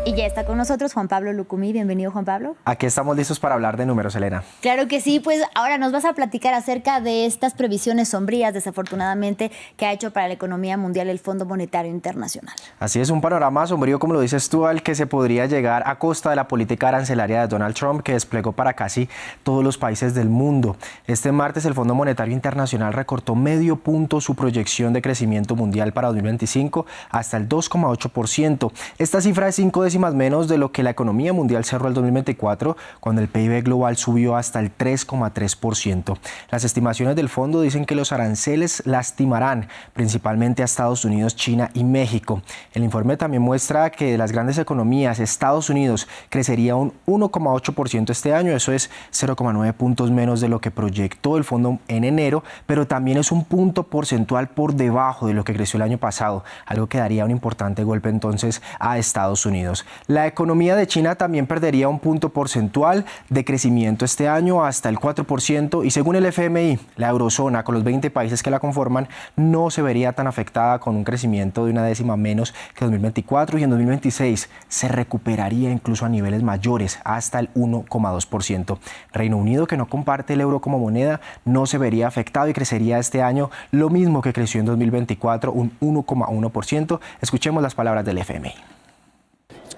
Y ya está con nosotros Juan Pablo Lucumí. Bienvenido, Juan Pablo. Aquí estamos listos para hablar de números, Elena. Claro que sí, pues ahora nos vas a platicar acerca de estas previsiones sombrías, desafortunadamente, que ha hecho para la economía mundial el Fondo Monetario Internacional. Así es, un panorama sombrío, como lo dices tú, al que se podría llegar a costa de la política arancelaria de Donald Trump, que desplegó para casi todos los países del mundo. Este martes el Fondo Monetario Internacional recortó medio punto su proyección de crecimiento mundial para 2025 hasta el 2,8%. Esta cifra es 5 décimas menos de lo que la economía mundial cerró el 2024, cuando el PIB global subió hasta el 3,3%. Las estimaciones del fondo dicen que los aranceles lastimarán principalmente a Estados Unidos, China y México. El informe también muestra que de las grandes economías, Estados Unidos crecería un 1,8% este año, eso es 0,9 puntos menos de lo que proyectó el fondo en enero, pero también es un punto porcentual por debajo de lo que creció el año pasado, algo que daría un importante golpe entonces a Estados Unidos. La economía de China también perdería un punto porcentual de crecimiento este año hasta el 4% y según el FMI, la eurozona con los 20 países que la conforman no se vería tan afectada con un crecimiento de una décima menos que 2024 y en 2026 se recuperaría incluso a niveles mayores hasta el 1,2%. Reino Unido, que no comparte el euro como moneda, no se vería afectado y crecería este año lo mismo que creció en 2024, un 1,1%. Escuchemos las palabras del FMI.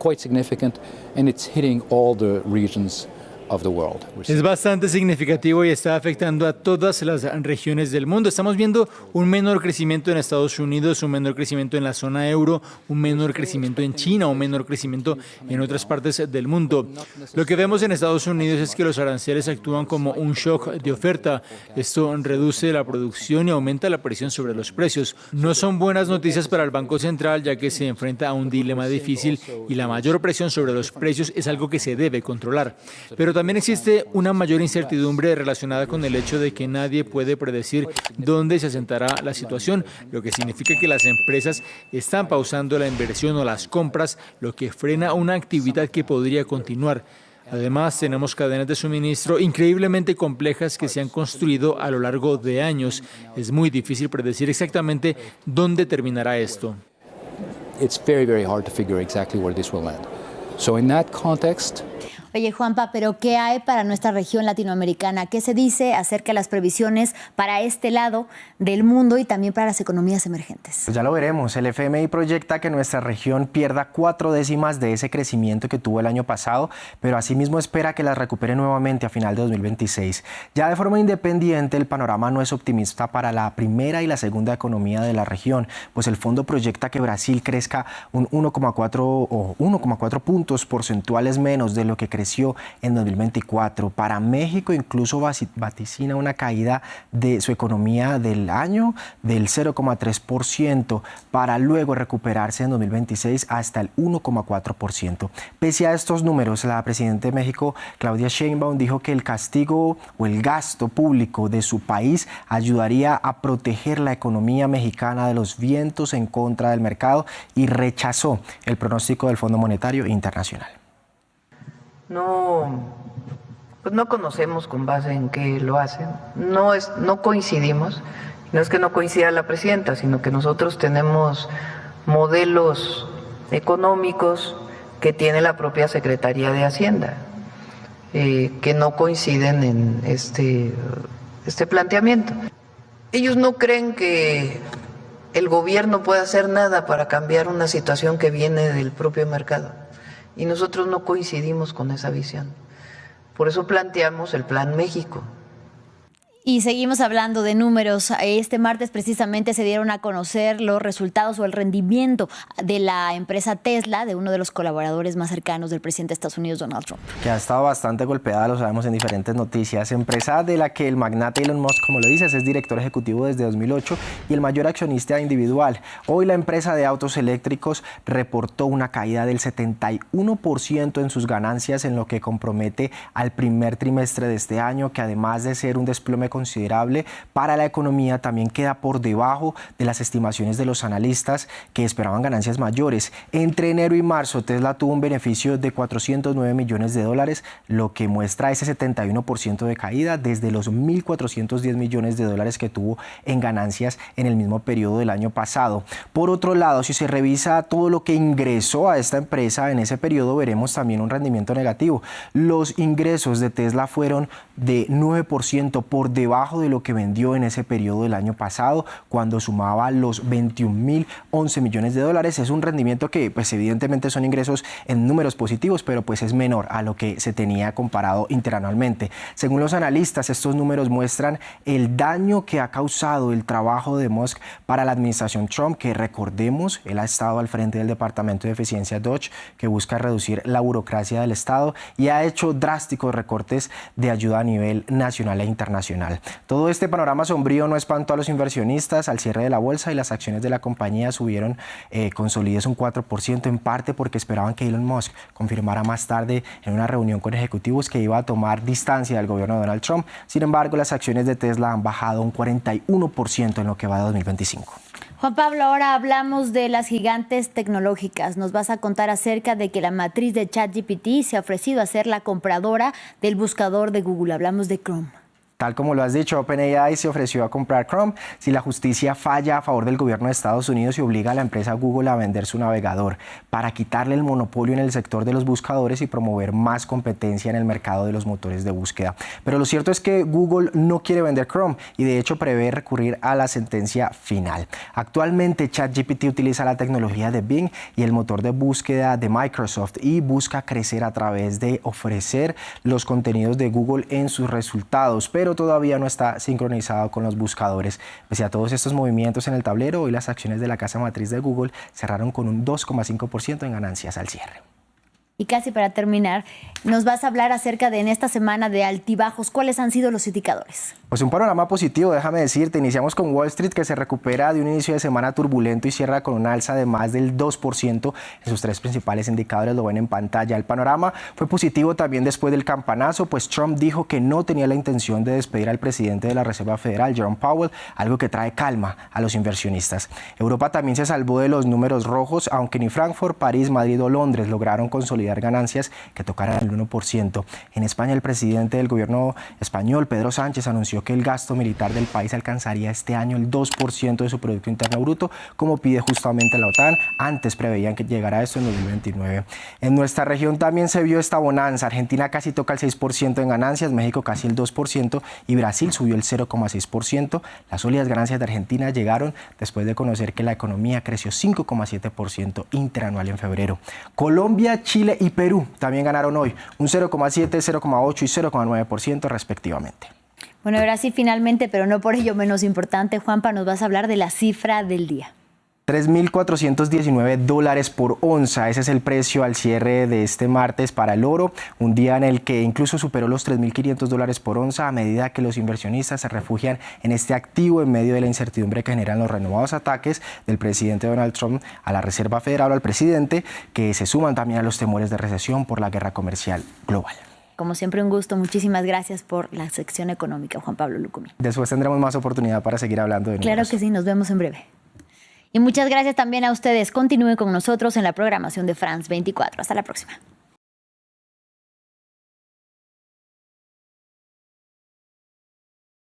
Quite significant and it's hitting all the regions of the world. Es bastante significativo y está afectando a todas las regiones del mundo. Estamos viendo un menor crecimiento en Estados Unidos, un menor crecimiento en la zona euro, un menor crecimiento en China, un menor crecimiento en otras partes del mundo. Lo que vemos en Estados Unidos es que los aranceles actúan como un shock de oferta. Esto reduce la producción y aumenta la presión sobre los precios. No son buenas noticias para el Banco Central, ya que se enfrenta a un dilema difícil y la mayor presión sobre los precios es algo que se debe controlar. Pero también existe una mayor incertidumbre relacionada con el hecho de que nadie puede predecir dónde se asentará la situación, lo que significa que las empresas están pausando la inversión o las compras, lo que frena una actividad que podría continuar. Además, tenemos cadenas de suministro increíblemente complejas que se han construido a lo largo de años. Es muy difícil predecir exactamente dónde terminará esto. It's very hard to figure exactly where this will land. So in that context, Oye, Juanpa, ¿pero qué hay para nuestra región latinoamericana? ¿Qué se dice acerca de las previsiones para este lado del mundo y también para las economías emergentes? Pues ya lo veremos. El FMI proyecta que nuestra región pierda 4 décimas de ese crecimiento que tuvo el año pasado, pero asimismo espera que las recupere nuevamente a final de 2026. Ya de forma independiente, el panorama no es optimista para la primera y la segunda economía de la región, pues el fondo proyecta que Brasil crezca un 1,4 puntos porcentuales menos de lo que creció en 2024. Para México incluso vaticina una caída de su economía del año del 0,3% para luego recuperarse en 2026 hasta el 1,4%. Pese a estos números, la presidenta de México, Claudia Sheinbaum, dijo que el castigo o el gasto público de su país ayudaría a proteger la economía mexicana de los vientos en contra del mercado y rechazó el pronóstico del Fondo Monetario Internacional. Pues no conocemos con base en qué lo hacen, no coincidimos, no es que no coincida la presidenta, sino que nosotros tenemos modelos económicos que tiene la propia Secretaría de Hacienda, que no coinciden en este planteamiento. Ellos no creen que el gobierno pueda hacer nada para cambiar una situación que viene del propio mercado. Y nosotros no coincidimos con esa visión. Por eso planteamos el Plan México. Y seguimos hablando de números. Este martes precisamente se dieron a conocer los resultados o el rendimiento de la empresa Tesla, de uno de los colaboradores más cercanos del presidente de Estados Unidos, Donald Trump. Que ha estado bastante golpeada, lo sabemos en diferentes noticias. Empresa de la que el magnate Elon Musk, como lo dices, es director ejecutivo desde 2008 y el mayor accionista individual. Hoy la empresa de autos eléctricos reportó una caída del 71% en sus ganancias en lo que compromete al primer trimestre de este año, que además de ser un desplome cierre considerable para la economía, también queda por debajo de las estimaciones de los analistas que esperaban ganancias mayores. Entre enero y marzo, Tesla tuvo un beneficio de 409 millones de dólares, lo que muestra ese 71% de caída desde los 1.410 millones de dólares que tuvo en ganancias en el mismo periodo del año pasado. Por otro lado, si se revisa todo lo que ingresó a esta empresa en ese periodo, veremos también un rendimiento negativo. Los ingresos de Tesla fueron de 9% por debajo de lo que vendió en ese periodo del año pasado, cuando sumaba los 21.011 millones de dólares. Es un rendimiento que, pues evidentemente son ingresos en números positivos, pero pues es menor a lo que se tenía comparado interanualmente. Según los analistas, estos números muestran el daño que ha causado el trabajo de Musk para la administración Trump, que recordemos, él ha estado al frente del Departamento de Eficiencia Dodge, que busca reducir la burocracia del Estado y ha hecho drásticos recortes de ayuda a nivel nacional e internacional. Todo este panorama sombrío no espantó a los inversionistas al cierre de la bolsa, y las acciones de la compañía subieron con solidez un 4%, en parte porque esperaban que Elon Musk confirmara más tarde en una reunión con ejecutivos que iba a tomar distancia del gobierno de Donald Trump. Sin embargo, las acciones de Tesla han bajado un 41% en lo que va de 2025. Juan Pablo, ahora hablamos de las gigantes tecnológicas. Nos vas a contar acerca de que la matriz de ChatGPT se ha ofrecido a ser la compradora del buscador de Google. Hablamos de Chrome. Tal como lo has dicho, OpenAI se ofreció a comprar Chrome si la justicia falla a favor del gobierno de Estados Unidos y obliga a la empresa Google a vender su navegador, para quitarle el monopolio en el sector de los buscadores y promover más competencia en el mercado de los motores de búsqueda. Pero lo cierto es que Google no quiere vender Chrome y de hecho prevé recurrir a la sentencia final. Actualmente ChatGPT utiliza la tecnología de Bing y el motor de búsqueda de Microsoft y busca crecer a través de ofrecer los contenidos de Google en sus resultados, pero todavía no está sincronizado con los buscadores. Pese a todos estos movimientos en el tablero, hoy las acciones de la casa matriz de Google cerraron con un 2,5% en ganancias al cierre. Y casi para terminar, nos vas a hablar acerca de en esta semana de altibajos. ¿Cuáles han sido los indicadores? Pues un panorama positivo, déjame decirte. Iniciamos con Wall Street, que se recupera de un inicio de semana turbulento y cierra con una alza de más del 2% en sus tres principales indicadores. Lo ven en pantalla. El panorama fue positivo también después del campanazo, pues Trump dijo que no tenía la intención de despedir al presidente de la Reserva Federal, Jerome Powell, algo que trae calma a los inversionistas. Europa también se salvó de los números rojos, aunque ni Frankfurt, París, Madrid o Londres lograron consolidar ganancias que tocaran el 1%. En España, el presidente del gobierno español, Pedro Sánchez, anunció que el gasto militar del país alcanzaría este año el 2% de su Producto Interno Bruto, como pide justamente la OTAN. Antes preveían que llegara a esto en 2029. En nuestra región también se vio esta bonanza. Argentina casi toca el 6% en ganancias, México casi el 2% y Brasil subió el 0,6%. Las sólidas ganancias de Argentina llegaron después de conocer que la economía creció 5,7% interanual en febrero. Colombia, Chile y Perú también ganaron hoy un 0,7, 0,8 y 0,9% respectivamente. Bueno, ahora sí, finalmente, pero no por ello menos importante, Juanpa, nos vas a hablar de la cifra del día. $3.419 por onza, ese es el precio al cierre de este martes para el oro, un día en el que incluso superó los $3.500 por onza a medida que los inversionistas se refugian en este activo en medio de la incertidumbre que generan los renovados ataques del presidente Donald Trump a la Reserva Federal o al presidente, que se suman también a los temores de recesión por la guerra comercial global. Como siempre, un gusto. Muchísimas gracias por la sección económica, Juan Pablo Lucumí. Después tendremos más oportunidad para seguir hablando de números. Claro que sí, nos vemos en breve. Y muchas gracias también a ustedes. Continúen con nosotros en la programación de France 24. Hasta la próxima.